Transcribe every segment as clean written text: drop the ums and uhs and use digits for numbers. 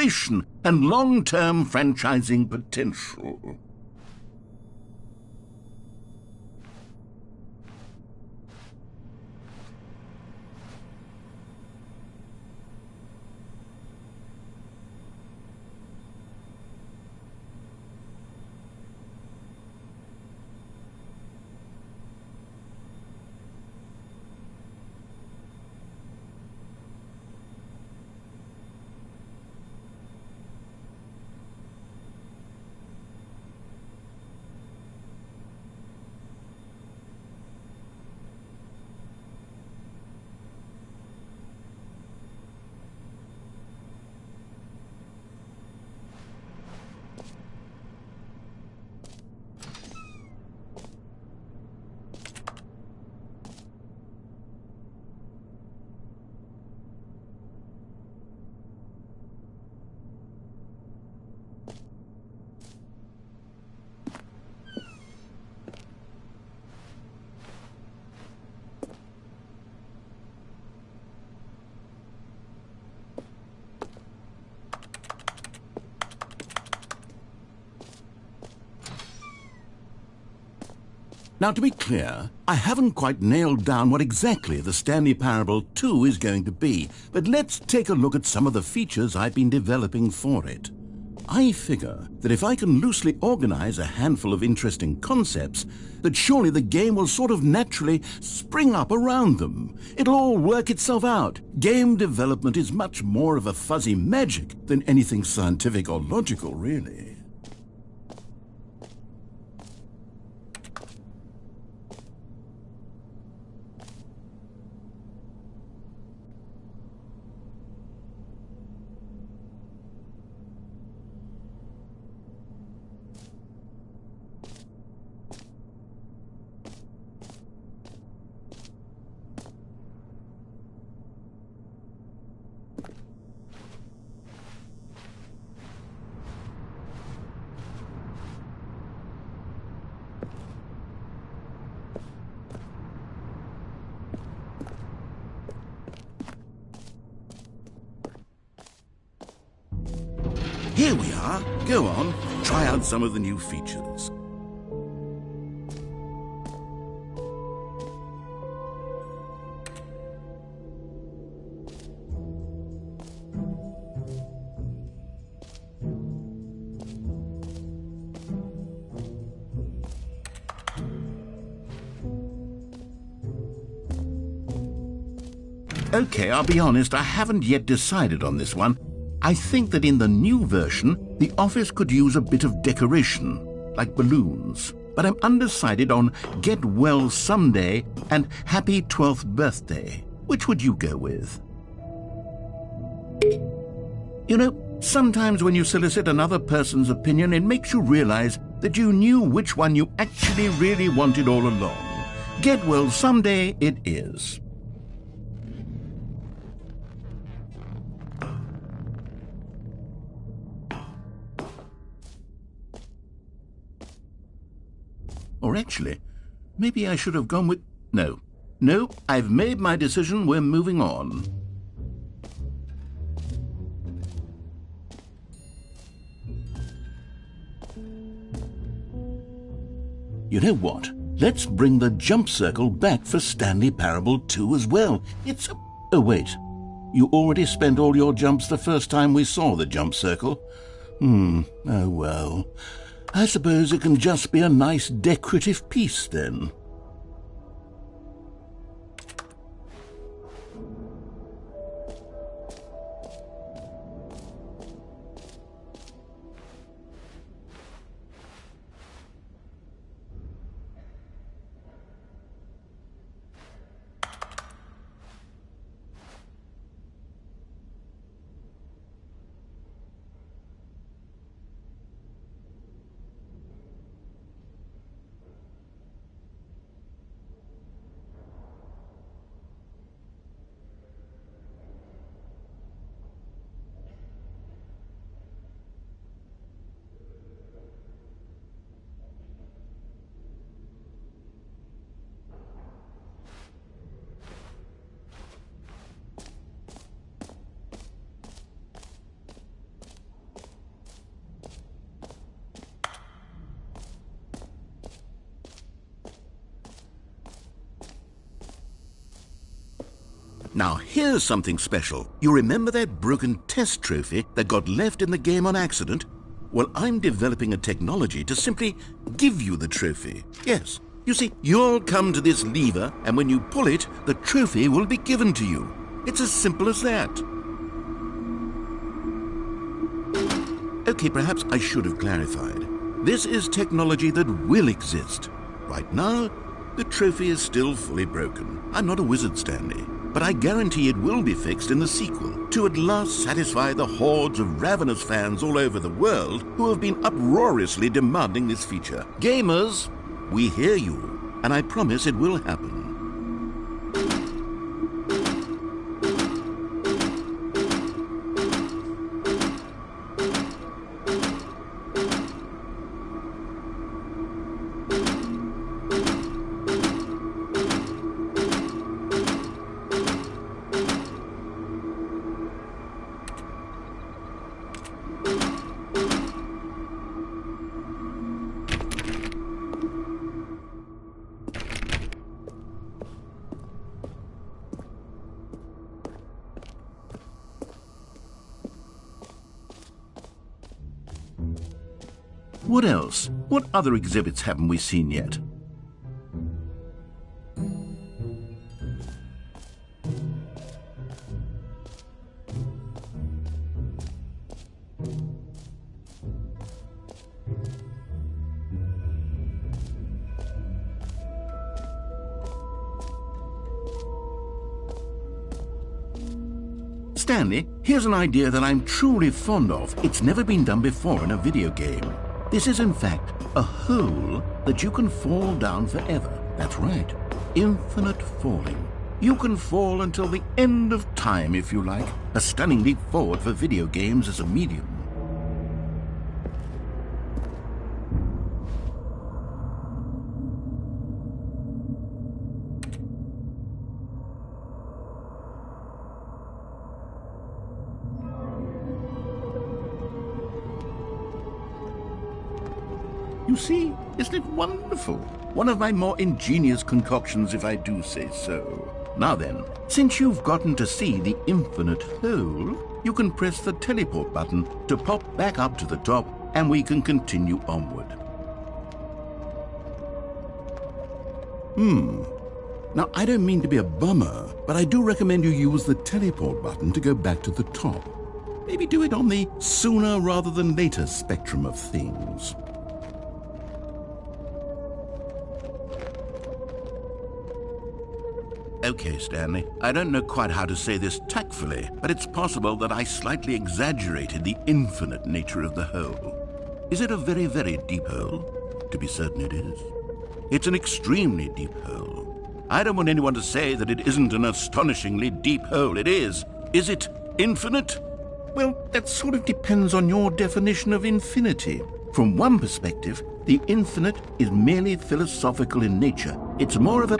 innovation and long-term franchising potential. Now, to be clear, I haven't quite nailed down what exactly the Stanley Parable 2 is going to be, but let's take a look at some of the features I've been developing for it. I figure that if I can loosely organize a handful of interesting concepts, that surely the game will sort of naturally spring up around them. It'll all work itself out. Game development is much more of a fuzzy magic than anything scientific or logical, really. Here we are. Go on, try out some of the new features. Okay, I'll be honest, I haven't yet decided on this one. I think that in the new version, the office could use a bit of decoration, like balloons. But I'm undecided on Get Well Someday and Happy 12th Birthday. Which would you go with? You know, sometimes when you solicit another person's opinion, it makes you realize that you knew which one you actually really wanted all along. Get Well Someday it is. Or actually, maybe I should have gone with... No, I've made my decision. We're moving on. You know what? Let's bring the jump circle back for Stanley Parable 2 as well. It's a... Oh, wait. You already spent all your jumps the first time we saw the jump circle? Oh well. I suppose it can just be a nice decorative piece, then. Now, here's something special. You remember that broken test trophy that got left in the game on accident? Well, I'm developing a technology to simply give you the trophy. Yes. You see, you'll come to this lever, and when you pull it, the trophy will be given to you. It's as simple as that. Okay, perhaps I should have clarified. This is technology that will exist. Right now, the trophy is still fully broken. I'm not a wizard, Stanley, but I guarantee it will be fixed in the sequel to at last satisfy the hordes of ravenous fans all over the world who have been uproariously demanding this feature. Gamers, we hear you, and I promise it will happen. What else? What other exhibits haven't we seen yet? Stanley, here's an idea that I'm truly fond of. It's never been done before in a video game. This is, in fact, a hole that you can fall down forever. That's right. Infinite falling. You can fall until the end of time, if you like. A stunning leap forward for video games as a medium. You see, isn't it wonderful? One of my more ingenious concoctions, if I do say so. Now then, since you've gotten to see the infinite hole, you can press the teleport button to pop back up to the top, and we can continue onward. Now, I don't mean to be a bummer, but I do recommend you use the teleport button to go back to the top. Maybe do it on the sooner rather than later spectrum of things. Okay, Stanley, I don't know quite how to say this tactfully, but it's possible that I slightly exaggerated the infinite nature of the hole. Is it a very, very deep hole? To be certain it is. It's an extremely deep hole. I don't want anyone to say that it isn't an astonishingly deep hole. It is. Is it infinite? Well, that sort of depends on your definition of infinity. From one perspective, the infinite is merely philosophical in nature. It's more of a...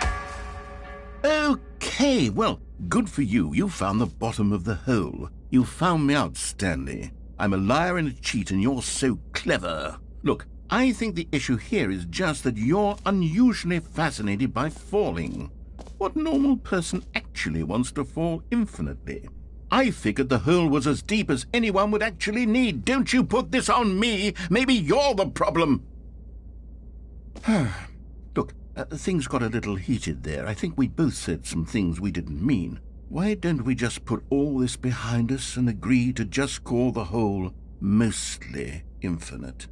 Okay, well, good for you. You found the bottom of the hole. You found me out, Stanley. I'm a liar and a cheat, and you're so clever. Look, I think the issue here is just that you're unusually fascinated by falling. What normal person actually wants to fall infinitely? I figured the hole was as deep as anyone would actually need. Don't you put this on me. Maybe you're the problem. Look, things got a little heated there. I think we both said some things we didn't mean. Why don't we just put all this behind us and agree to just call the hole mostly infinite?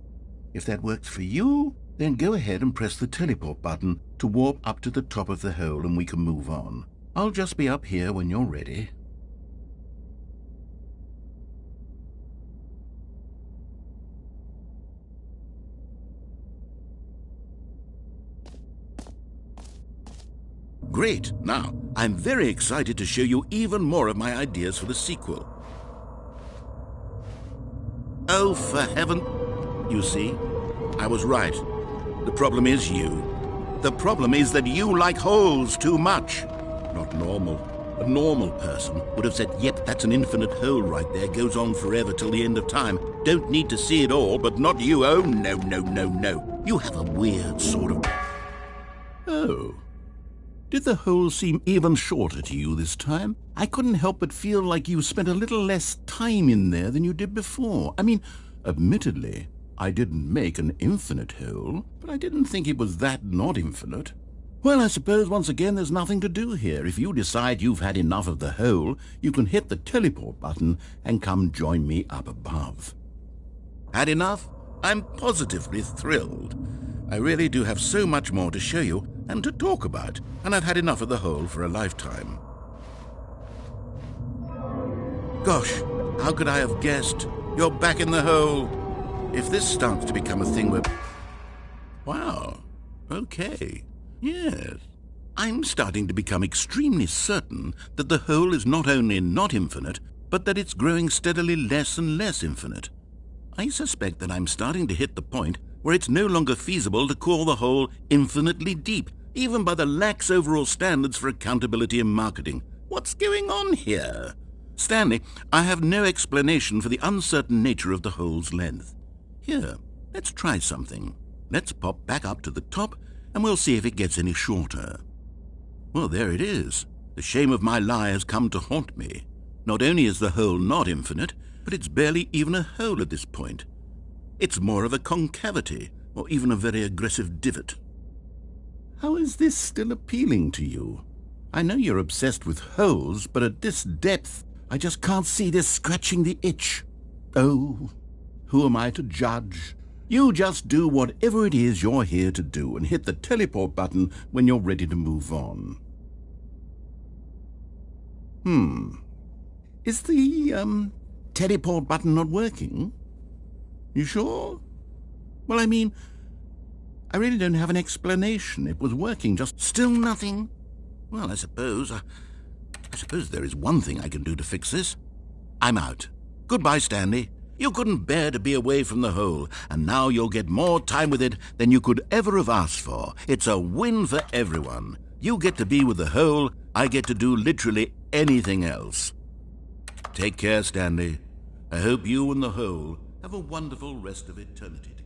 If that works for you, then go ahead and press the teleport button to warp up to the top of the hole and we can move on. I'll just be up here when you're ready. Great. Now, I'm very excited to show you even more of my ideas for the sequel. Oh, for heaven... You see, I was right. The problem is you. The problem is that you like holes too much. Not normal. A normal person would have said, yep, that's an infinite hole right there, goes on forever till the end of time. Don't need to see it all, but not you. Oh, no, no, no, no. You have a weird sort of... Oh. Did the hole seem even shorter to you this time? I couldn't help but feel like you spent a little less time in there than you did before. I mean, admittedly, I didn't make an infinite hole, but I didn't think it was that not infinite. Well, I suppose once again there's nothing to do here. If you decide you've had enough of the hole, you can hit the teleport button and come join me up above. Had enough? I'm positively thrilled. I really do have so much more to show you and to talk about, and I've had enough of the hole for a lifetime. Gosh, how could I have guessed? You're back in the hole. If this starts to become a thing where... Wow, okay, yes. I'm starting to become extremely certain that the hole is not only not infinite, but that it's growing steadily less and less infinite. I suspect that I'm starting to hit the point where it's no longer feasible to call the hole infinitely deep, even by the lax overall standards for accountability and marketing. What's going on here? Stanley, I have no explanation for the uncertain nature of the hole's length. Here, let's try something. Let's pop back up to the top, and we'll see if it gets any shorter. Well, there it is. The shame of my lie has come to haunt me. Not only is the hole not infinite, but it's barely even a hole at this point. It's more of a concavity, or even a very aggressive divot. How is this still appealing to you? I know you're obsessed with holes, but at this depth, I just can't see this scratching the itch. Oh, who am I to judge? You just do whatever it is you're here to do and hit the teleport button when you're ready to move on. Is the, teleport button not working? You sure? Well, I mean, I really don't have an explanation. It was working, just still nothing. Well, I suppose there is one thing I can do to fix this. I'm out. Goodbye, Stanley. You couldn't bear to be away from the hole, and now you'll get more time with it than you could ever have asked for. It's a win for everyone. You get to be with the hole, I get to do literally anything else. Take care, Stanley. I hope you and the hole have a wonderful rest of eternity together.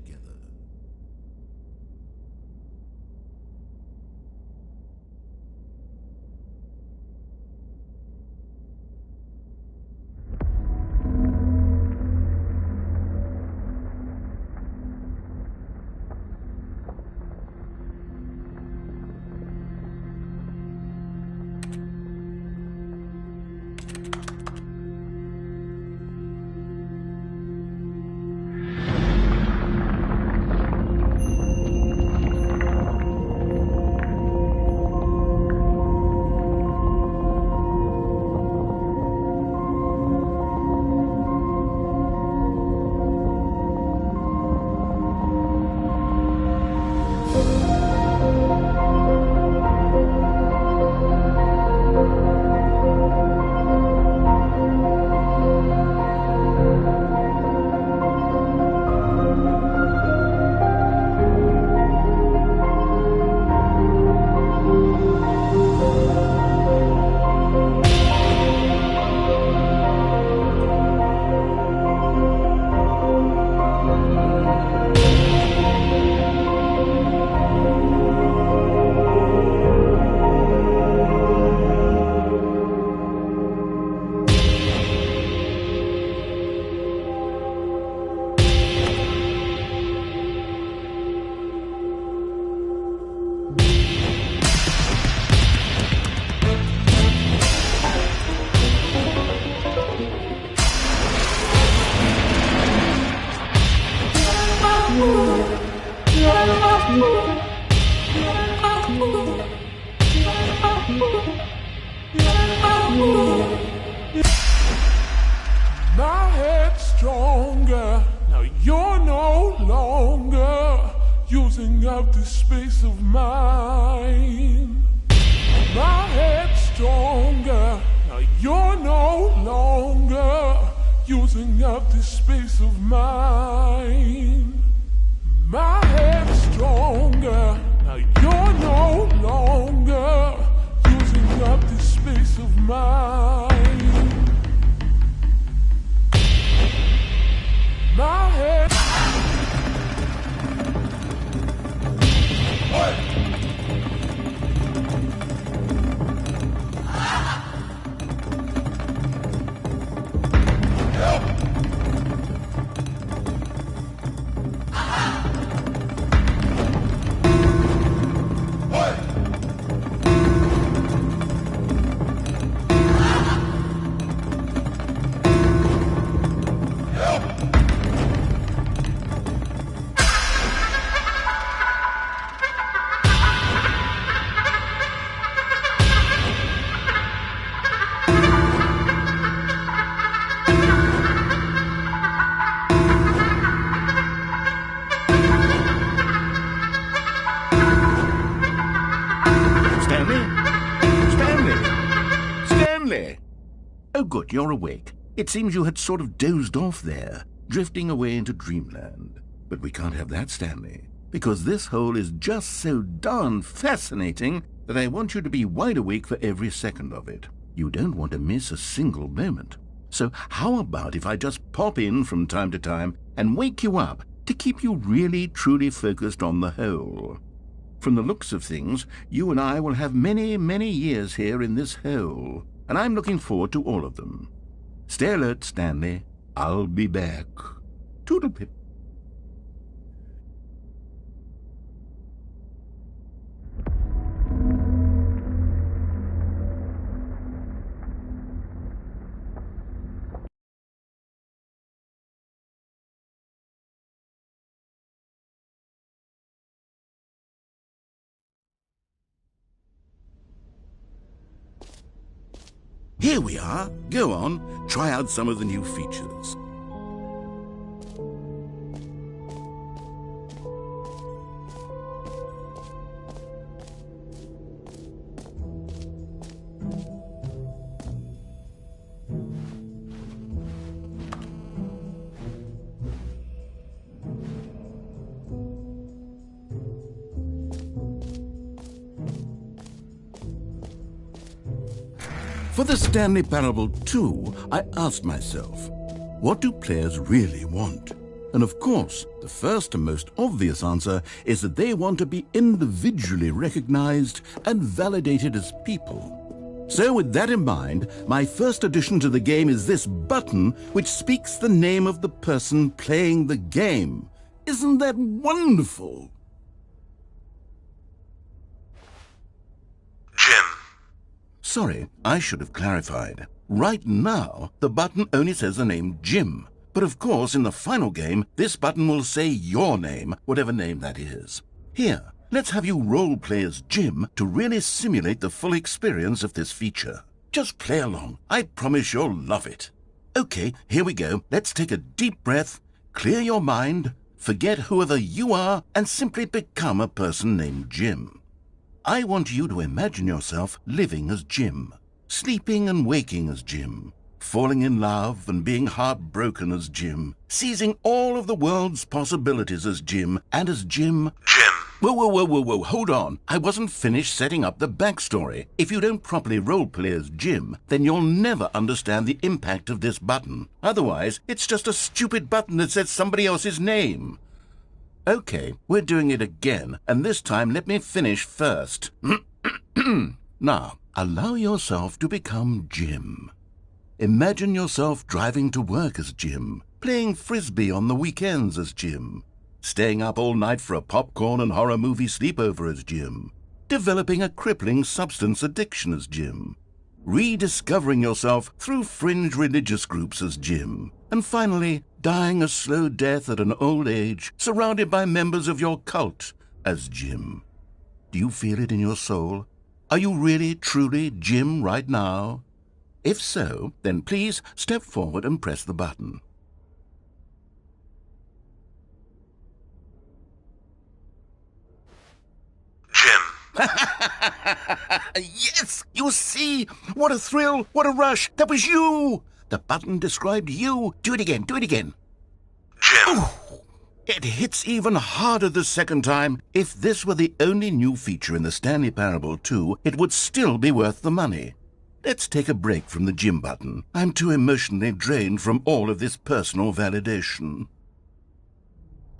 My head's stronger, now you're no longer using up this space of mine. My head's stronger, now you're no longer using up this space of mine. My head's stronger, now you're no longer using up this space of mine. My head. What? good, you're awake. It seems you had sort of dozed off there, drifting away into dreamland. But we can't have that, Stanley, because this hole is just so darn fascinating that I want you to be wide awake for every second of it. You don't want to miss a single moment. So how about if I just pop in from time to time and wake you up to keep you really, truly focused on the hole? From the looks of things, you and I will have many, many years here in this hole, and I'm looking forward to all of them. Stay alert, Stanley. I'll be back. Toodle-pip. Here we are. Go on, try out some of the new features. For the Stanley Parable 2, I asked myself, what do players really want? And of course, the first and most obvious answer is that they want to be individually recognized and validated as people. So with that in mind, my first addition to the game is this button which speaks the name of the person playing the game. Isn't that wonderful? Jim. Sorry, I should have clarified. Right now, the button only says the name Jim. But of course, in the final game, this button will say your name, whatever name that is. Here, let's have you role-play as Jim to really simulate the full experience of this feature. Just play along. I promise you'll love it. Okay, here we go. Let's take a deep breath, clear your mind, forget whoever you are, and simply become a person named Jim. I want you to imagine yourself living as Jim, sleeping and waking as Jim, falling in love and being heartbroken as Jim, seizing all of the world's possibilities as Jim, and as Jim... Jim. Whoa, hold on. I wasn't finished setting up the backstory. If you don't properly roleplay as Jim, then you'll never understand the impact of this button. Otherwise, it's just a stupid button that says somebody else's name. Okay, we're doing it again, and this time let me finish first. Now, allow yourself to become Jim. Imagine yourself driving to work as Jim, playing frisbee on the weekends as Jim, staying up all night for a popcorn and horror movie sleepover as Jim, developing a crippling substance addiction as Jim, rediscovering yourself through fringe religious groups as Jim, and finally, dying a slow death at an old age, surrounded by members of your cult as Jim. Do you feel it in your soul? Are you really, truly Jim right now? If so, then please step forward and press the button. Jim. Yes! You see? What a thrill! What a rush! That was you! The button described you. Do it again. Jim. Oh, it hits even harder the second time. If this were the only new feature in the Stanley Parable 2, it would still be worth the money. Let's take a break from the Jim button. I'm too emotionally drained from all of this personal validation.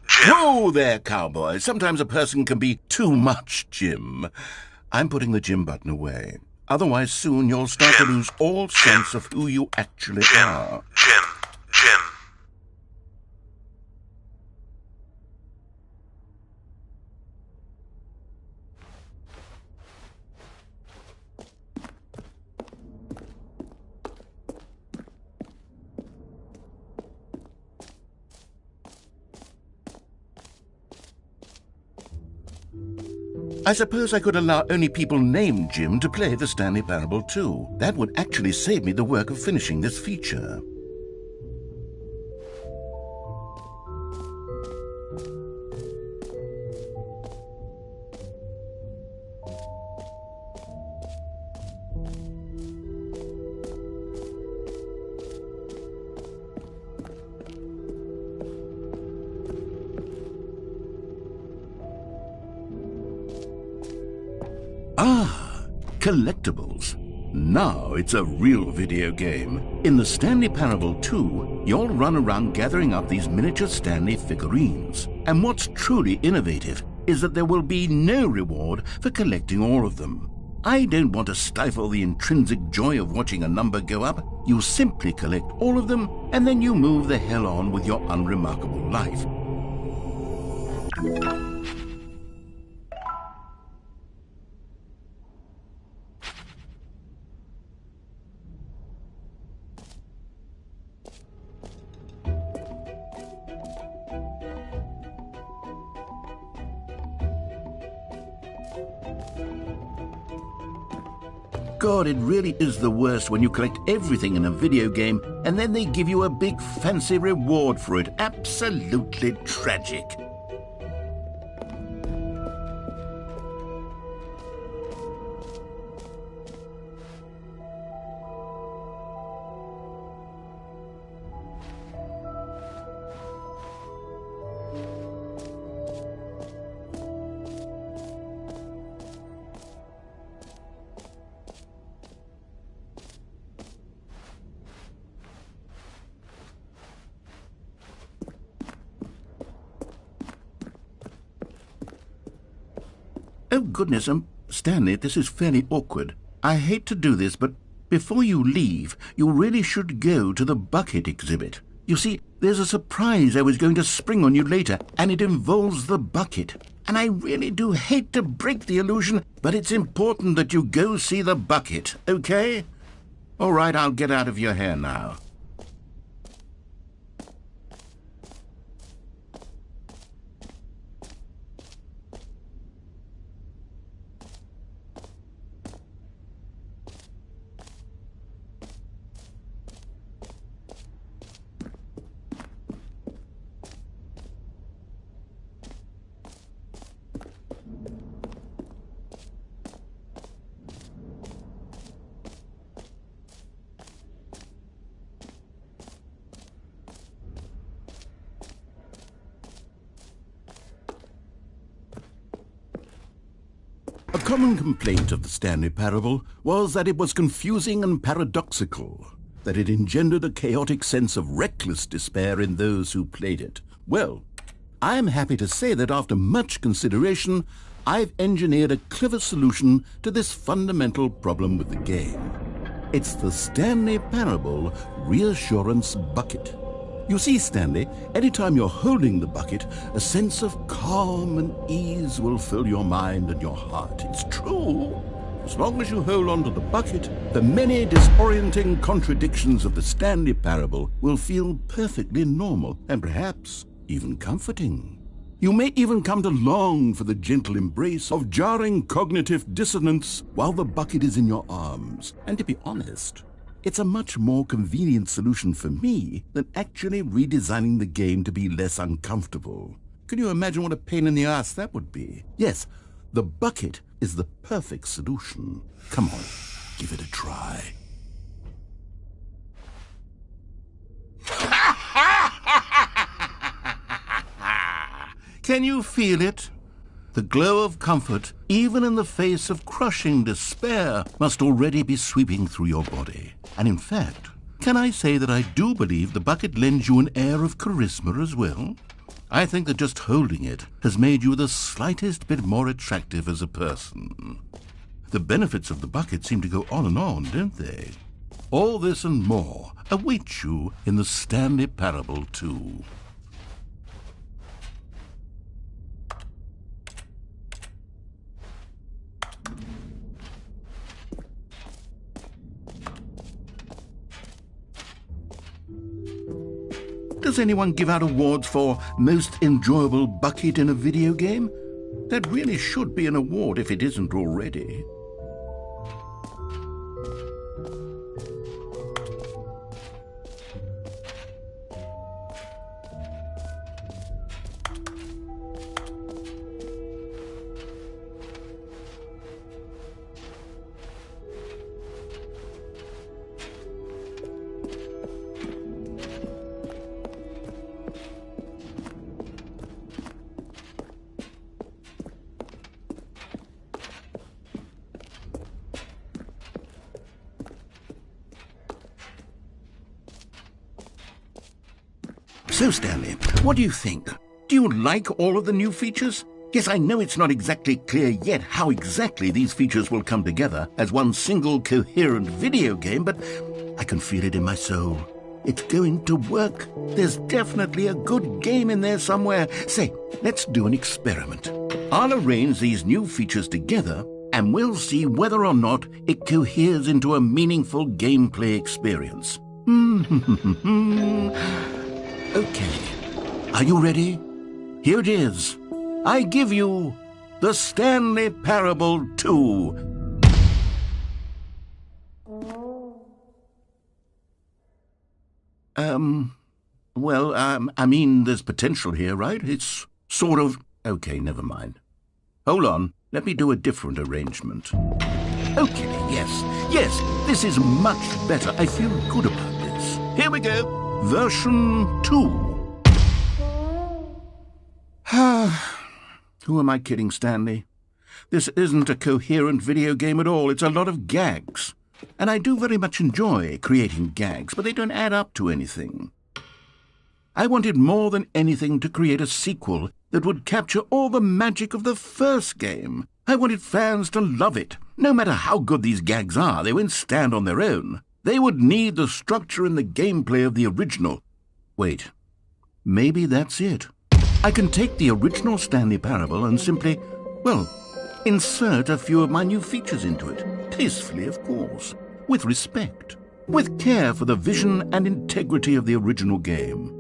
Jim. Whoa there, cowboy. Sometimes a person can be too much Jim. I'm putting the Jim button away. Otherwise, soon you'll start to lose all sense of who you actually are. Jim. I suppose I could allow only people named Jim to play the Stanley Parable 2. That would actually save me the work of finishing this feature. Ah, collectibles. Now it's a real video game. In the Stanley Parable 2, you'll run around gathering up these miniature Stanley figurines. And what's truly innovative is that there will be no reward for collecting all of them. I don't want to stifle the intrinsic joy of watching a number go up. You simply collect all of them, and then you move the hell on with your unremarkable life. God, it really is the worst when you collect everything in a video game and then they give you a big fancy reward for it. Absolutely tragic. Oh, goodness, Stanley, this is fairly awkward. I hate to do this, but before you leave, you really should go to the bucket exhibit. You see, there's a surprise I was going to spring on you later, and it involves the bucket. And I really do hate to break the illusion, but it's important that you go see the bucket, okay? All right, I'll get out of your hair now. A common complaint of the Stanley Parable was that it was confusing and paradoxical, that it engendered a chaotic sense of reckless despair in those who played it. Well, I am happy to say that after much consideration, I've engineered a clever solution to this fundamental problem with the game. It's the Stanley Parable Reassurance Bucket. You see, Stanley, anytime you're holding the bucket, a sense of calm and ease will fill your mind and your heart. It's true. As long as you hold on to the bucket, the many disorienting contradictions of the Stanley Parable will feel perfectly normal and perhaps even comforting. You may even come to long for the gentle embrace of jarring cognitive dissonance while the bucket is in your arms. And to be honest, it's a much more convenient solution for me than actually redesigning the game to be less uncomfortable. Can you imagine what a pain in the ass that would be? Yes, the bucket is the perfect solution. Come on, give it a try. Can you feel it? The glow of comfort, even in the face of crushing despair, must already be sweeping through your body. And in fact, can I say that I do believe the bucket lends you an air of charisma as well? I think that just holding it has made you the slightest bit more attractive as a person. The benefits of the bucket seem to go on and on, don't they? All this and more await you in the Stanley Parable 2. Does anyone give out awards for most enjoyable bucket in a video game? That really should be an award if it isn't already. So, Stanley, what do you think? Do you like all of the new features? Yes, I know it's not exactly clear yet how exactly these features will come together as one single coherent video game, but I can feel it in my soul. It's going to work. There's definitely a good game in there somewhere. Say, let's do an experiment. I'll arrange these new features together, and we'll see whether or not it coheres into a meaningful gameplay experience. Okay. Are you ready? Here it is. I give you the Stanley Parable 2. I mean, there's potential here, right? It's sort of... Okay, never mind. Hold on, let me do a different arrangement. Okay, yes, this is much better. I feel good about this. Here we go. Version 2. Who am I kidding, Stanley? This isn't a coherent video game at all. It's a lot of gags. And I do very much enjoy creating gags, but they don't add up to anything. I wanted more than anything to create a sequel that would capture all the magic of the first game. I wanted fans to love it. No matter how good these gags are, they won't stand on their own. They would need the structure and the gameplay of the original. Wait, maybe that's it. I can take the original Stanley Parable and simply, insert a few of my new features into it. Tastefully, of course. With respect. With care for the vision and integrity of the original game.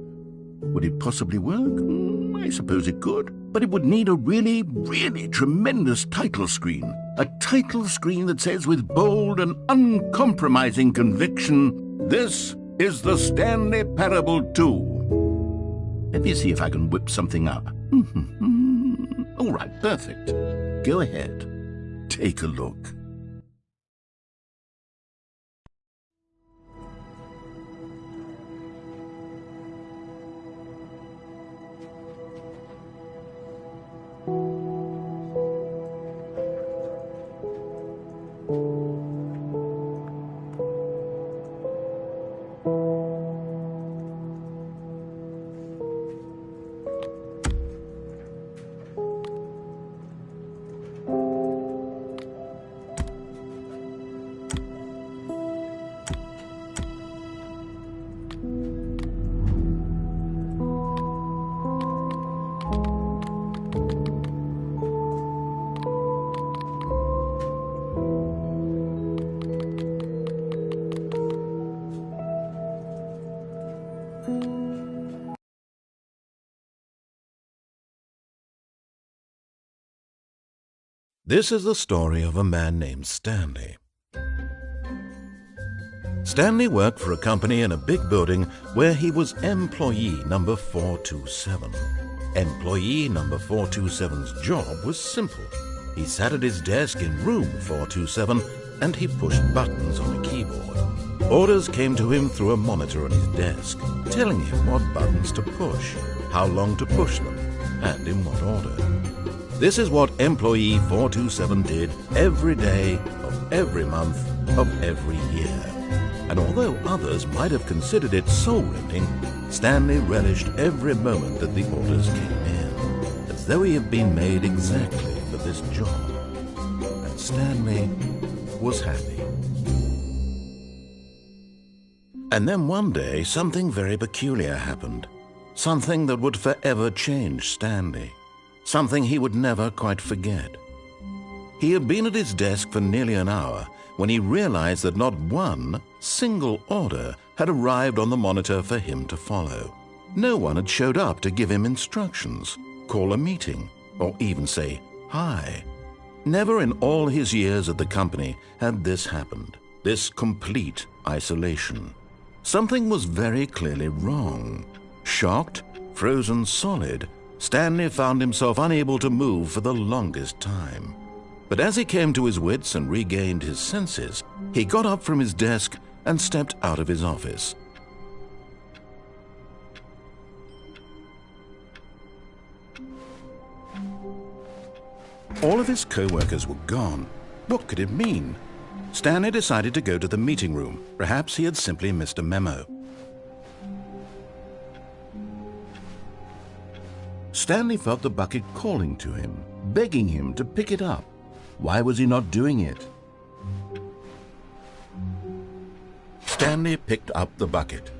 Would it possibly work? I suppose it could. But it would need a really, really tremendous title screen. A title screen that says with bold and uncompromising conviction, "This is the Stanley Parable 2. Let me see if I can whip something up. All right, perfect. Go ahead. Take a look. This is the story of a man named Stanley. Stanley worked for a company in a big building where he was employee number 427. Employee number 427's job was simple. He sat at his desk in room 427 and he pushed buttons on a keyboard. Orders came to him through a monitor on his desk, telling him what buttons to push, how long to push them, and in what order. This is what employee 427 did every day of every month of every year. And although others might have considered it soul-rending, Stanley relished every moment that the orders came in, as though he had been made exactly for this job. And Stanley was happy. And then one day, something very peculiar happened. Something that would forever change Stanley. Something he would never quite forget. He had been at his desk for nearly an hour when he realized that not one single order had arrived on the monitor for him to follow. No one had showed up to give him instructions, call a meeting, or even say hi. Never in all his years at the company had this happened, this complete isolation. Something was very clearly wrong. Shocked, frozen solid, Stanley found himself unable to move for the longest time. But as he came to his wits and regained his senses, he got up from his desk and stepped out of his office. All of his co-workers were gone. What could it mean? Stanley decided to go to the meeting room. Perhaps he had simply missed a memo. Stanley felt the bucket calling to him, begging him to pick it up. Why was he not doing it? Stanley picked up the bucket.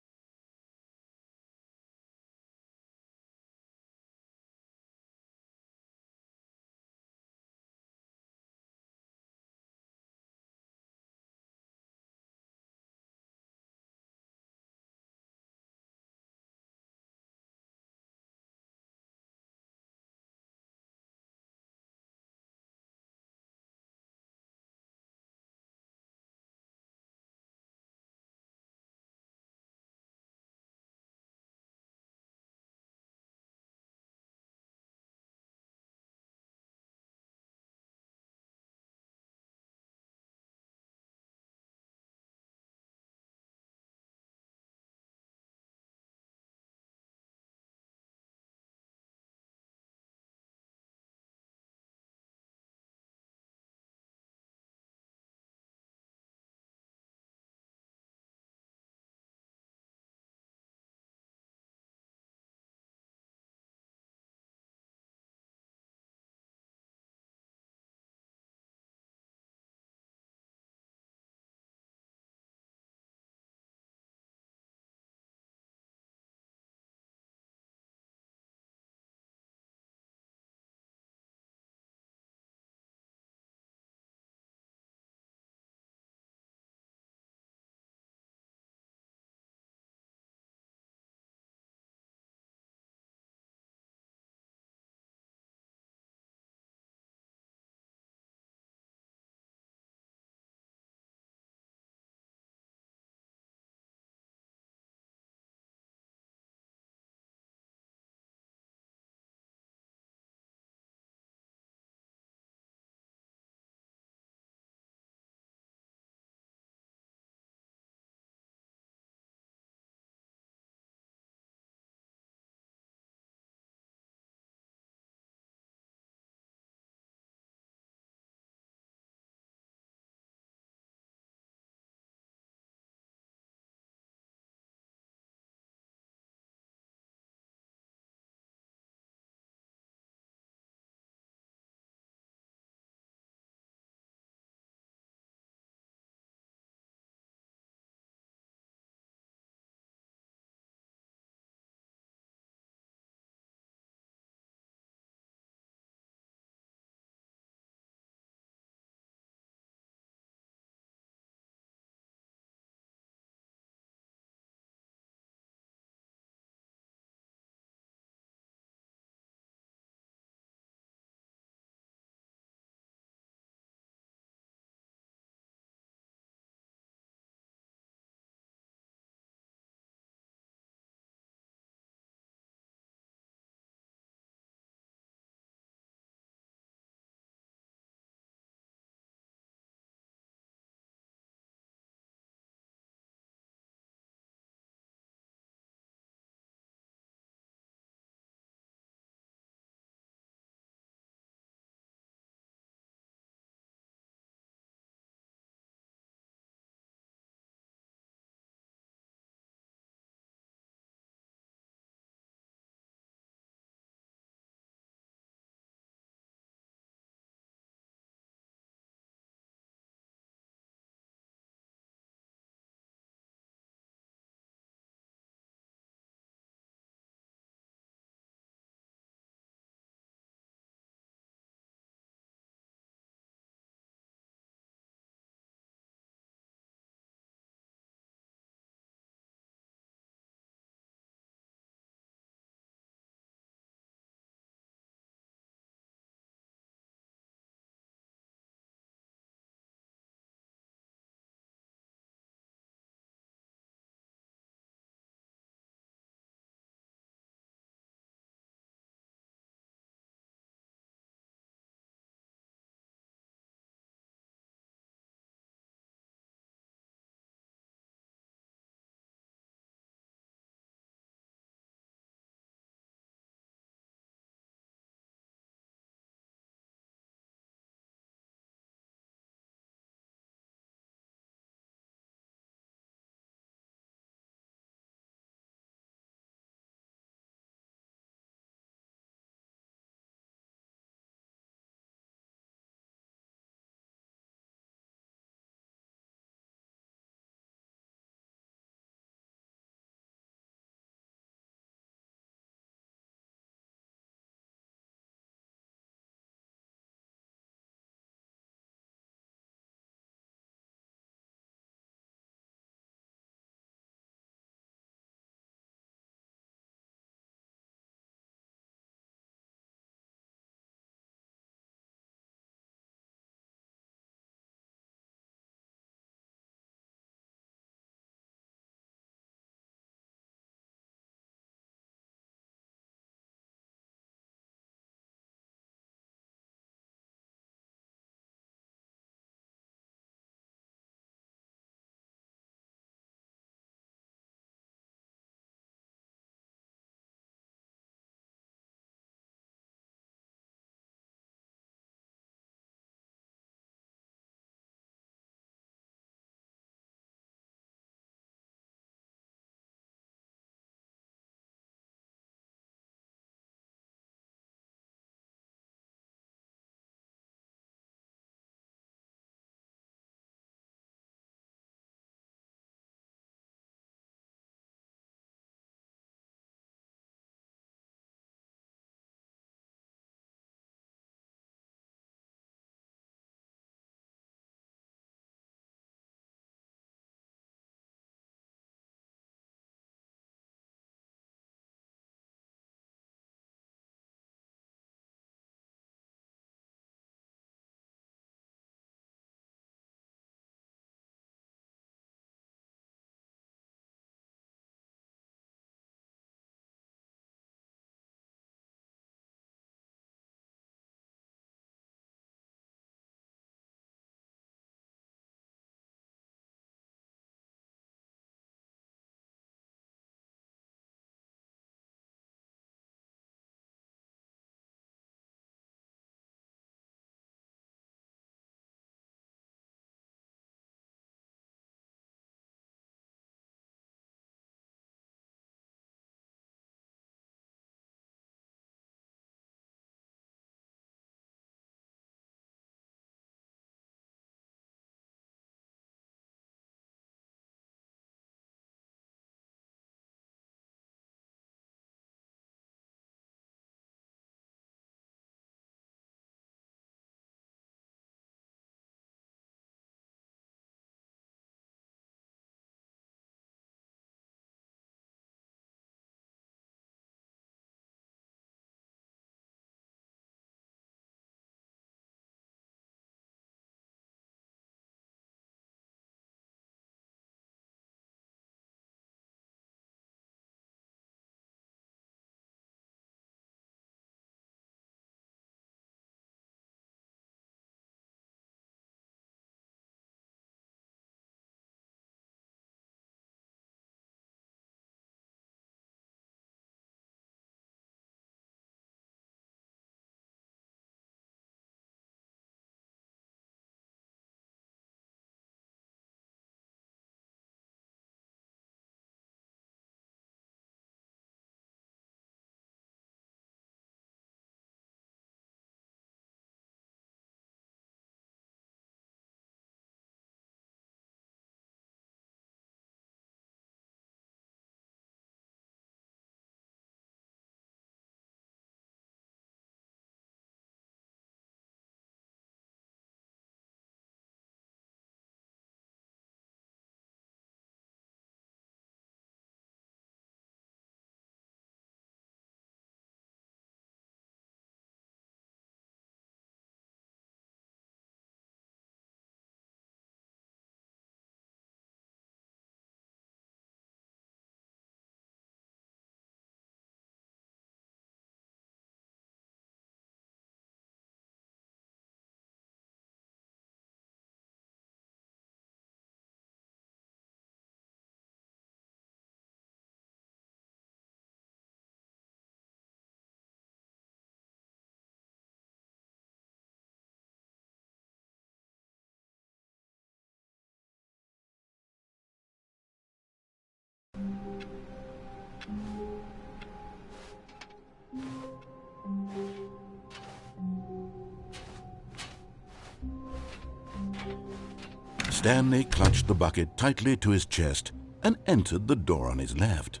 Stanley clutched the bucket tightly to his chest and entered the door on his left.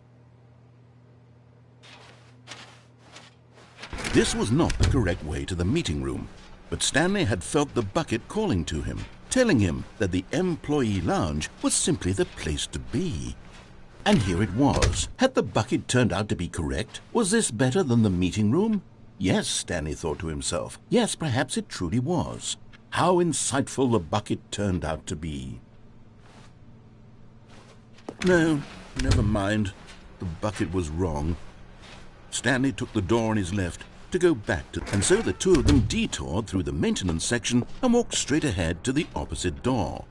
This was not the correct way to the meeting room, but Stanley had felt the bucket calling to him, telling him that the employee lounge was simply the place to be. And here it was. Had the bucket turned out to be correct? Was this better than the meeting room? Yes, Stanley thought to himself. Yes, perhaps it truly was. How insightful the bucket turned out to be. No, never mind. The bucket was wrong. Stanley took the door on his left to go back to, and so the two of them detoured through the maintenance section and walked straight ahead to the opposite door.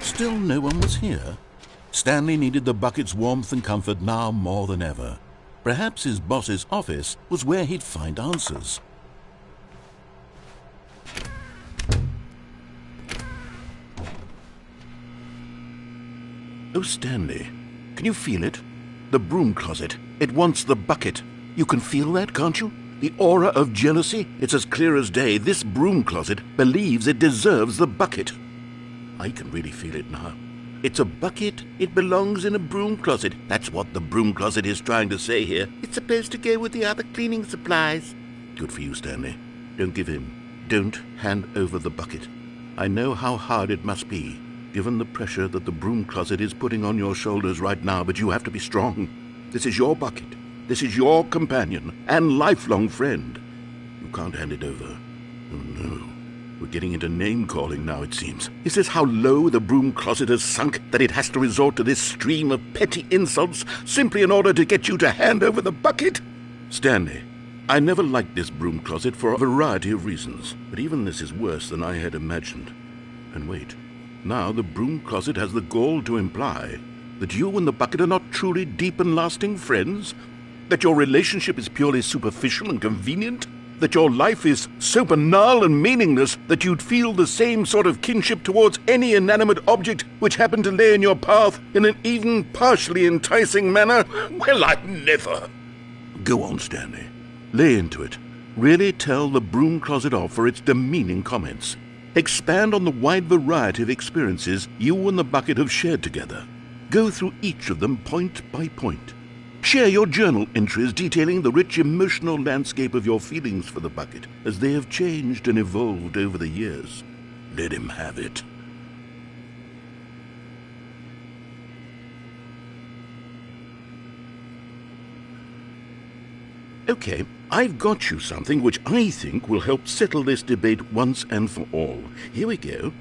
Still no one was here. Stanley needed the bucket's warmth and comfort now more than ever. Perhaps his boss's office was where he'd find answers. Oh, Stanley, can you feel it? The broom closet. It wants the bucket. You can feel that, can't you? The aura of jealousy? It's as clear as day. This broom closet believes it deserves the bucket. I can really feel it now. It's a bucket. It belongs in a broom closet. That's what the broom closet is trying to say here. It's supposed to go with the other cleaning supplies. Good for you, Stanley. Don't give in. Don't hand over the bucket. I know how hard it must be, given the pressure that the broom closet is putting on your shoulders right now, but you have to be strong. This is your bucket. This is your companion and lifelong friend. You can't hand it over. Oh, no. We're getting into name-calling now, it seems. Is this how low the broom closet has sunk, that it has to resort to this stream of petty insults simply in order to get you to hand over the bucket? Stanley, I never liked this broom closet for a variety of reasons, but even this is worse than I had imagined. And wait, now the broom closet has the gall to imply that you and the bucket are not truly deep and lasting friends? That your relationship is purely superficial and convenient? That your life is so banal and meaningless that you'd feel the same sort of kinship towards any inanimate object which happened to lay in your path in an even partially enticing manner? Well, I'd never. Go on, Stanley. Lay into it. Really tell the broom closet off for its demeaning comments. Expand on the wide variety of experiences you and the bucket have shared together. Go through each of them point by point. Share your journal entries detailing the rich emotional landscape of your feelings for the bucket as they have changed and evolved over the years. Let him have it. Okay, I've got you something which I think will help settle this debate once and for all. Here we go.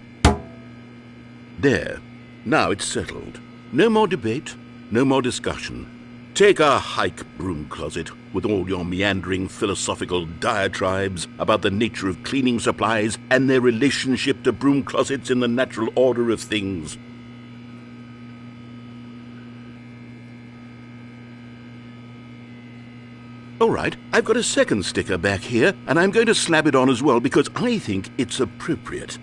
There. Now it's settled. No more debate, no more discussion. Take a hike, broom closet, with all your meandering philosophical diatribes about the nature of cleaning supplies and their relationship to broom closets in the natural order of things. All right, I've got a second sticker back here, and I'm going to slap it on as well because I think it's appropriate.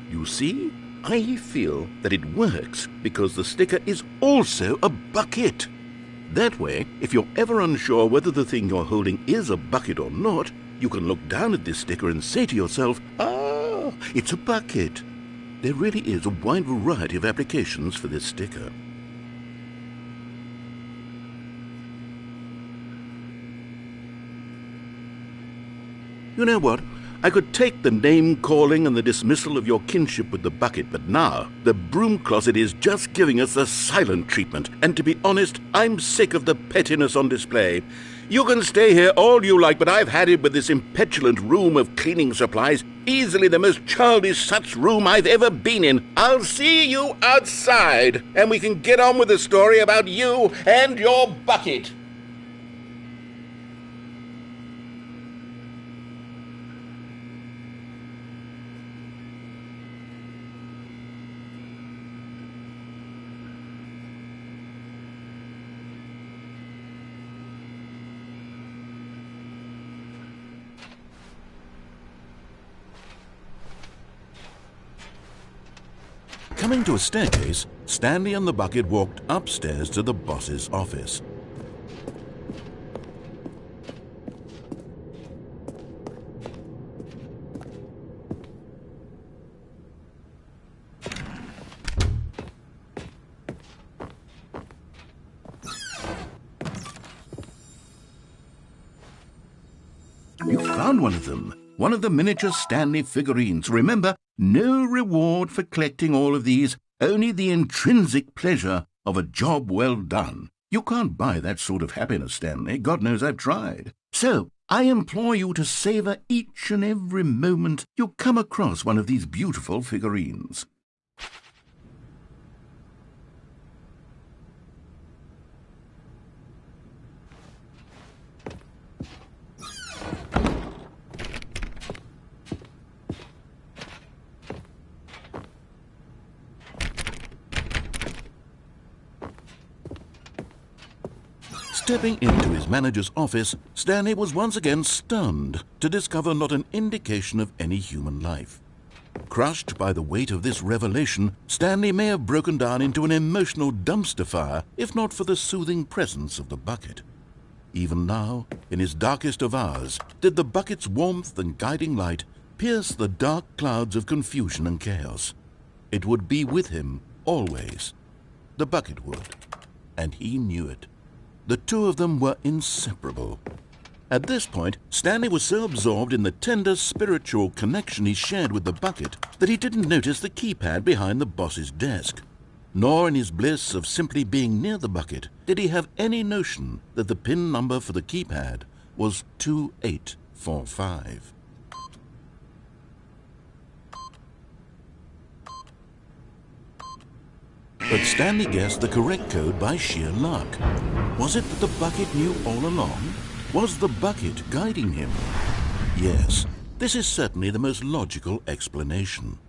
You see? I feel that it works because the sticker is also a bucket. That way, if you're ever unsure whether the thing you're holding is a bucket or not, you can look down at this sticker and say to yourself, ah, it's a bucket. There really is a wide variety of applications for this sticker. You know what? I could take the name-calling and the dismissal of your kinship with the bucket, but now the broom closet is just giving us the silent treatment. And to be honest, I'm sick of the pettiness on display. You can stay here all you like, but I've had it with this impetulant room of cleaning supplies. Easily the most childish such room I've ever been in. I'll see you outside, and we can get on with the story about you and your bucket. Coming to a staircase, Stanley and the bucket walked upstairs to the boss's office. You found one of them. One of the miniature Stanley figurines. Remember, no reward for collecting all of these, only the intrinsic pleasure of a job well done. You can't buy that sort of happiness, Stanley. God knows I've tried. So, I implore you to savor each and every moment you come across one of these beautiful figurines. Stepping into his manager's office, Stanley was once again stunned to discover not an indication of any human life. Crushed by the weight of this revelation, Stanley may have broken down into an emotional dumpster fire if not for the soothing presence of the bucket. Even now, in his darkest of hours, did the bucket's warmth and guiding light pierce the dark clouds of confusion and chaos. It would be with him always. The bucket would, and he knew it. The two of them were inseparable. At this point, Stanley was so absorbed in the tender spiritual connection he shared with the bucket that he didn't notice the keypad behind the boss's desk. Nor in his bliss of simply being near the bucket did he have any notion that the PIN number for the keypad was 2845. But Stanley guessed the correct code by sheer luck. Was it that the bucket knew all along? Was the bucket guiding him? Yes, this is certainly the most logical explanation.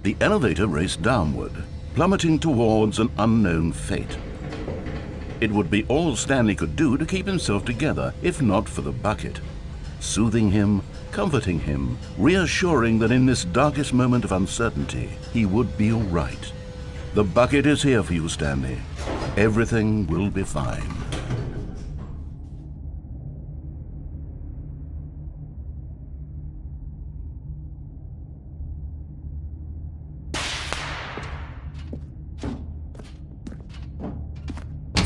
The elevator raced downward, plummeting towards an unknown fate. It would be all Stanley could do to keep himself together, if not for the bucket. Soothing him, comforting him, reassuring that in this darkest moment of uncertainty, he would be all right. The bucket is here for you, Stanley. Everything will be fine.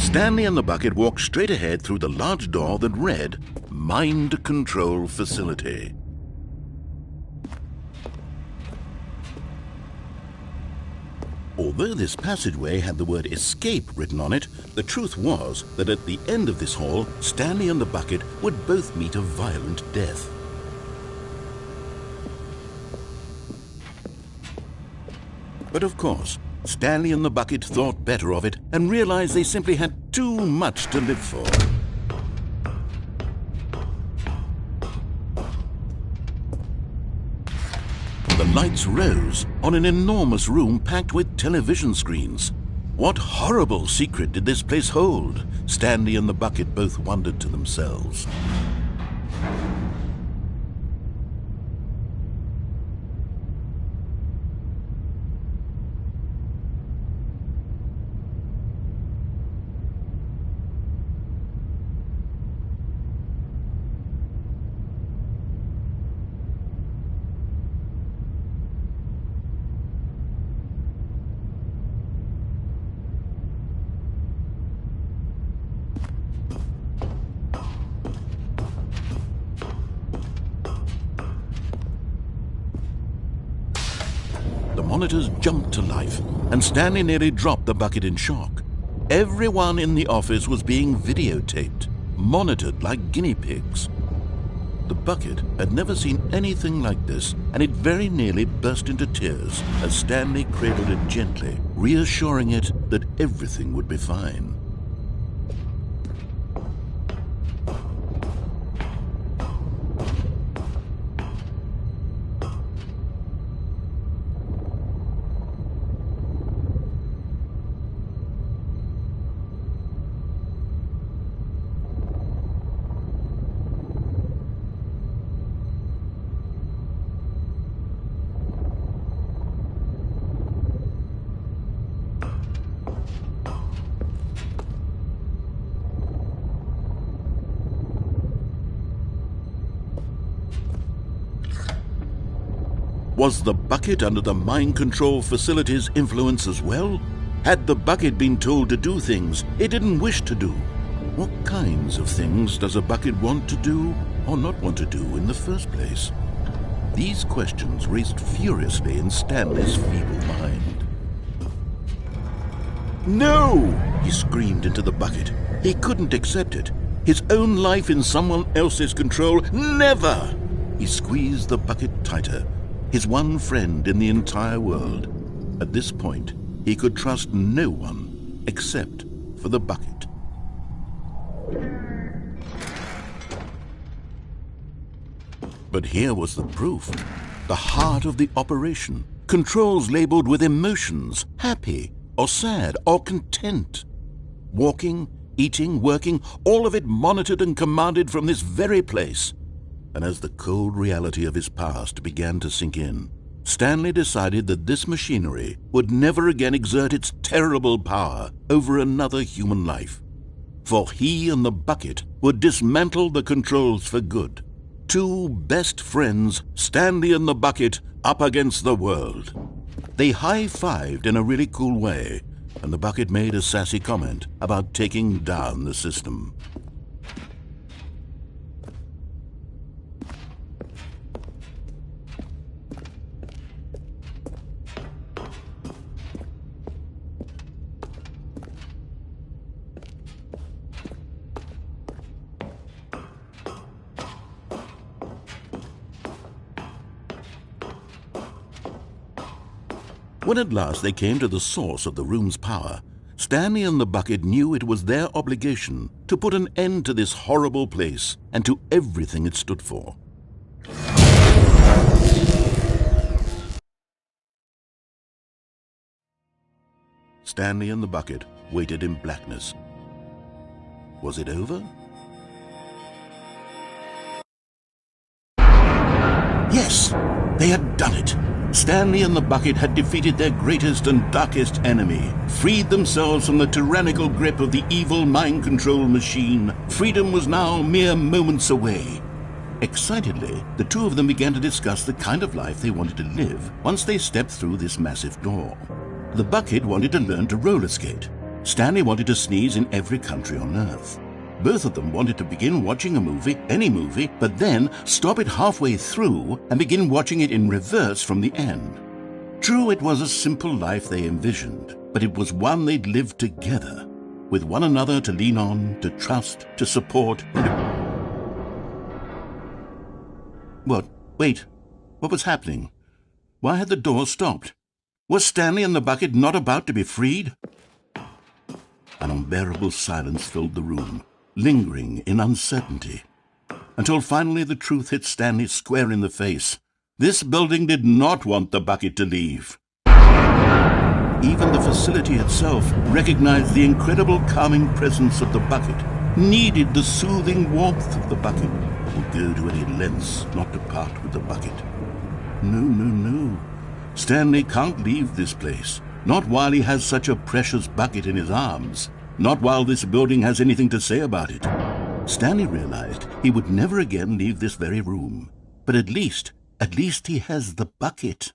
Stanley and the bucket walked straight ahead through the large door that read, Mind Control Facility. Although this passageway had the word escape written on it, the truth was that at the end of this hall, Stanley and the bucket would both meet a violent death. But of course, Stanley and the bucket thought better of it and realized they simply had too much to live for. The lights rose on an enormous room packed with television screens. What horrible secret did this place hold? Stanley and the bucket both wondered to themselves. The monitors jumped to life, and Stanley nearly dropped the bucket in shock. Everyone in the office was being videotaped, monitored like guinea pigs. The bucket had never seen anything like this, and it very nearly burst into tears as Stanley cradled it gently, reassuring it that everything would be fine. Was the bucket under the mind control facility's influence as well? Had the bucket been told to do things it didn't wish to do? What kinds of things does a bucket want to do or not want to do in the first place? These questions raced furiously in Stanley's feeble mind. No! He screamed into the bucket. He couldn't accept it. His own life in someone else's control, never! He squeezed the bucket tighter. His one friend in the entire world. At this point, he could trust no one except for the bucket. But here was the proof. The heart of the operation. Controls labeled with emotions, happy or sad or content. Walking, eating, working, all of it monitored and commanded from this very place. And as the cold reality of his past began to sink in, Stanley decided that this machinery would never again exert its terrible power over another human life. For he and the bucket would dismantle the controls for good. Two best friends, Stanley and the bucket, up against the world. They high-fived in a really cool way, and the bucket made a sassy comment about taking down the system. When at last they came to the source of the room's power, Stanley and the bucket knew it was their obligation to put an end to this horrible place and to everything it stood for. Stanley and the bucket waited in blackness. Was it over? Yes, they had done it. Stanley and the bucket had defeated their greatest and darkest enemy, freed themselves from the tyrannical grip of the evil mind control machine. Freedom was now mere moments away. Excitedly, the two of them began to discuss the kind of life they wanted to live once they stepped through this massive door. The bucket wanted to learn to roller skate. Stanley wanted to sneeze in every country on Earth. Both of them wanted to begin watching a movie, any movie, but then stop it halfway through and begin watching it in reverse from the end. True, it was a simple life they envisioned, but it was one they'd lived together, with one another to lean on, to trust, to support. What? Wait. What was happening? Why had the door stopped? Was Stanley and the bucket not about to be freed? An unbearable silence filled the room, lingering in uncertainty, until finally the truth hit Stanley square in the face. This building did not want the bucket to leave. Even the facility itself recognized the incredible calming presence of the bucket, needed the soothing warmth of the bucket, would go to any lengths not to part with the bucket. No. Stanley can't leave this place, not while he has such a precious bucket in his arms. Not while this building has anything to say about it. Stanley realized he would never again leave this very room. But at least he has the bucket.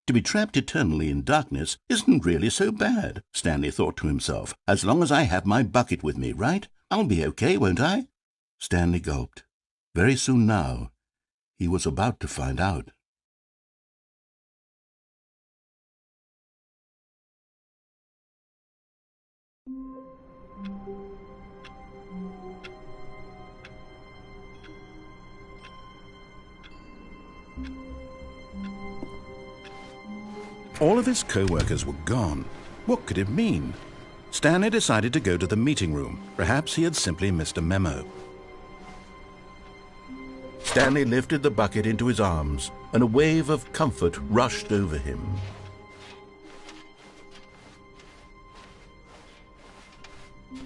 To be trapped eternally in darkness isn't really so bad, Stanley thought to himself. As long as I have my bucket with me, right? I'll be okay, won't I? Stanley gulped. Very soon now, he was about to find out. All of his co-workers were gone. What could it mean? Stanley decided to go to the meeting room. Perhaps he had simply missed a memo. Stanley lifted the bucket into his arms, and a wave of comfort rushed over him.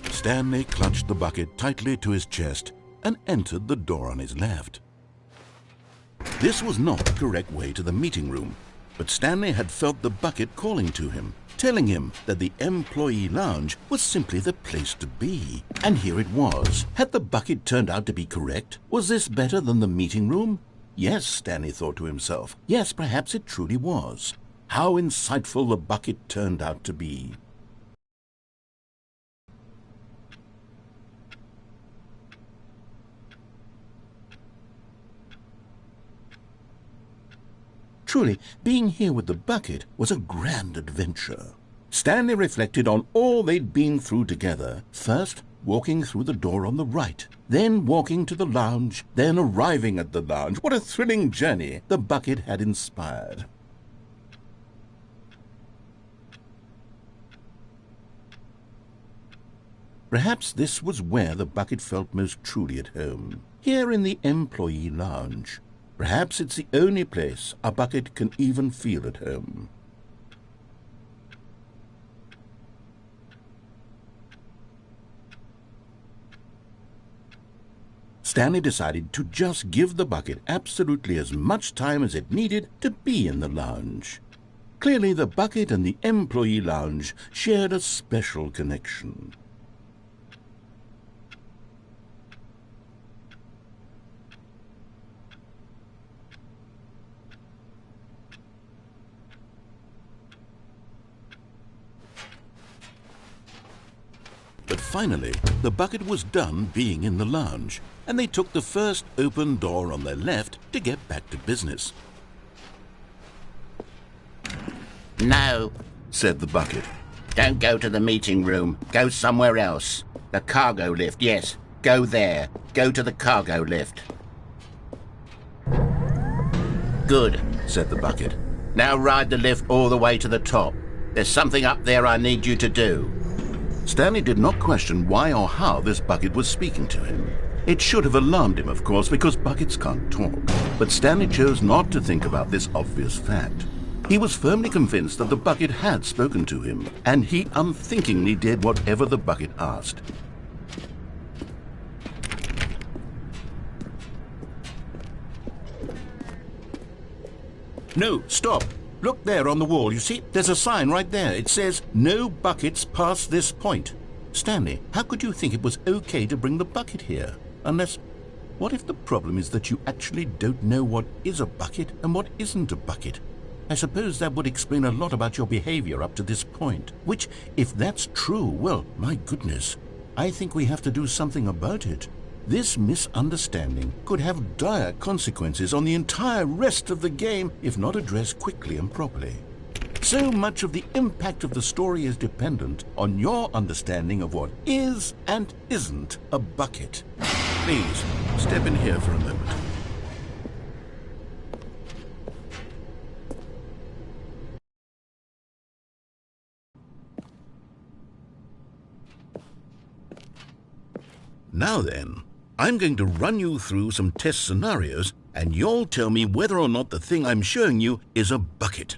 Stanley clutched the bucket tightly to his chest and entered the door on his left. This was not the correct way to the meeting room, but Stanley had felt the bucket calling to him, telling him that the employee lounge was simply the place to be. And here it was. Had the bucket turned out to be correct? Was this better than the meeting room? Yes, Stanley thought to himself. Yes, perhaps it truly was. How insightful the bucket turned out to be. Truly, being here with the bucket was a grand adventure. Stanley reflected on all they'd been through together. First, walking through the door on the right, then walking to the lounge, then arriving at the lounge. What a thrilling journey the bucket had inspired. Perhaps this was where the bucket felt most truly at home, here in the employee lounge. Perhaps it's the only place a bucket can even feel at home. Stanley decided to just give the bucket absolutely as much time as it needed to be in the lounge. Clearly, the bucket and the employee lounge shared a special connection. But finally, the bucket was done being in the lounge, and they took the first open door on their left to get back to business. No, Said the bucket. don't go to the meeting room. Go somewhere else. The cargo lift, yes. Go there. Go to the cargo lift. Good, Said the bucket. now ride the lift all the way to the top. There's something up there I need you to do. Stanley did not question why or how this bucket was speaking to him. It should have alarmed him, of course, because buckets can't talk. But Stanley chose not to think about this obvious fact. He was firmly convinced that the bucket had spoken to him, and he unthinkingly did whatever the bucket asked. No, stop. Look there on the wall. You see, there's a sign right there. It says, "No buckets past this point." Stanley, how could you think it was okay to bring the bucket here? Unless, what if the problem is that you actually don't know what is a bucket and what isn't a bucket? I suppose that would explain a lot about your behavior up to this point. Which, if that's true, well, my goodness, I think we have to do something about it. This misunderstanding could have dire consequences on the entire rest of the game if not addressed quickly and properly. So much of the impact of the story is dependent on your understanding of what is and isn't a bucket. Please, step in here for a moment. Now then, I'm going to run you through some test scenarios, and you'll tell me whether or not the thing I'm showing you is a bucket.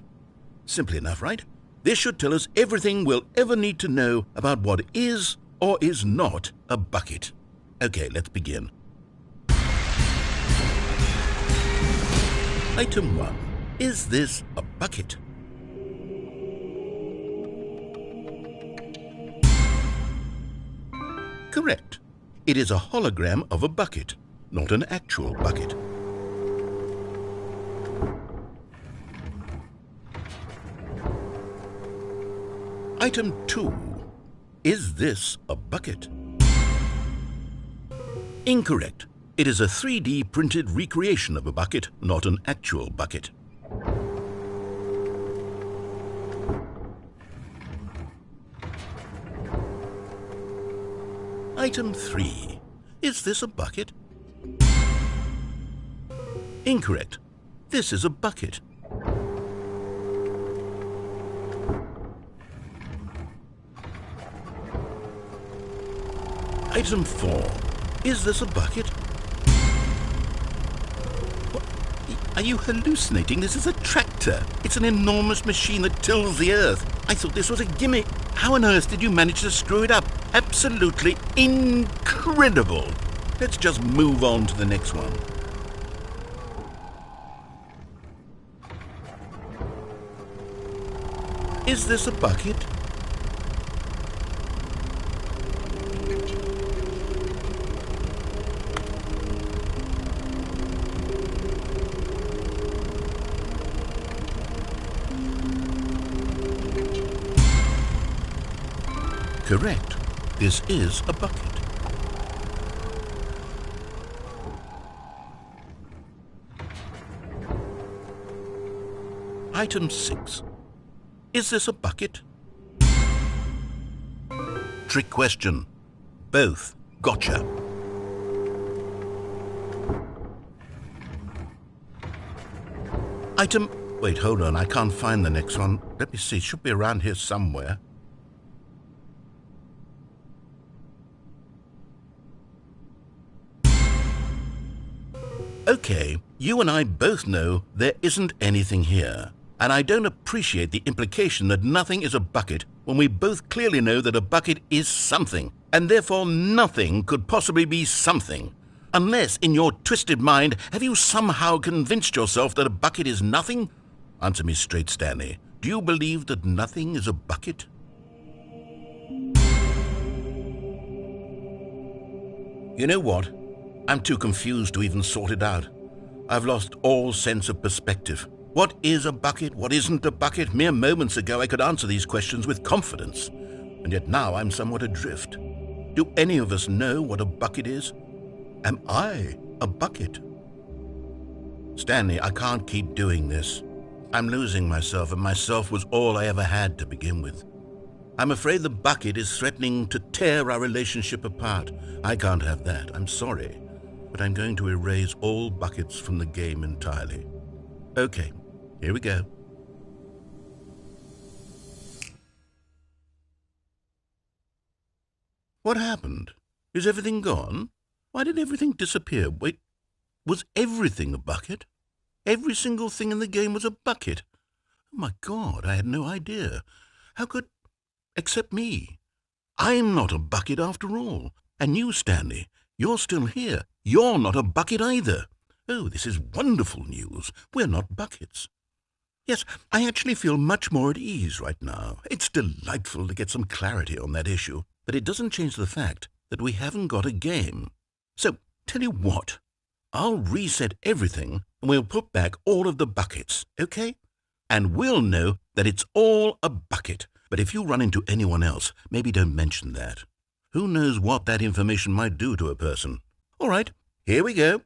Simple enough, right? This should tell us everything we'll ever need to know about what is or is not a bucket. Okay, let's begin. Item 1. Is this a bucket? Correct. It is a hologram of a bucket, not an actual bucket. Item 2. Is this a bucket? Incorrect. It is a 3D printed recreation of a bucket, not an actual bucket. Item 3. Is this a bucket? Incorrect. This is a bucket. Item 4. Is this a bucket? What? Are you hallucinating? This is a tractor. It's an enormous machine that tills the earth. I thought this was a gimmick. How on earth did you manage to screw it up? Absolutely incredible. Let's just move on to the next one. Is this a bucket? Correct. This is a bucket. Item 6. Is this a bucket? Trick question. Both. Gotcha. Item... Wait, hold on. I can't find the next one. Let me see. It should be around here somewhere. Okay, you and I both know there isn't anything here. And I don't appreciate the implication that nothing is a bucket when we both clearly know that a bucket is something, and therefore nothing could possibly be something. Unless, in your twisted mind, have you somehow convinced yourself that a bucket is nothing? Answer me straight, Stanley. Do you believe that nothing is a bucket? You know what? I'm too confused to even sort it out. I've lost all sense of perspective. What is a bucket? What isn't a bucket? Mere moments ago I could answer these questions with confidence, and yet now I'm somewhat adrift. Do any of us know what a bucket is? Am I a bucket? Stanley, I can't keep doing this. I'm losing myself, and myself was all I ever had to begin with. I'm afraid the bucket is threatening to tear our relationship apart. I can't have that. I'm sorry, but I'm going to erase all buckets from the game entirely. Okay, here we go. What happened? Is everything gone? Why did everything disappear? Wait, was everything a bucket? Every single thing in the game was a bucket? Oh my God, I had no idea. How could... except me. I'm not a bucket after all. And you, Stanley, you're still here. You're not a bucket either. Oh, this is wonderful news. We're not buckets. Yes, I actually feel much more at ease right now. It's delightful to get some clarity on that issue, but it doesn't change the fact that we haven't got a game. So, tell you what, I'll reset everything and we'll put back all of the buckets, okay? And we'll know that it's all a bucket. But if you run into anyone else, maybe don't mention that. Who knows what that information might do to a person? All right, here we go.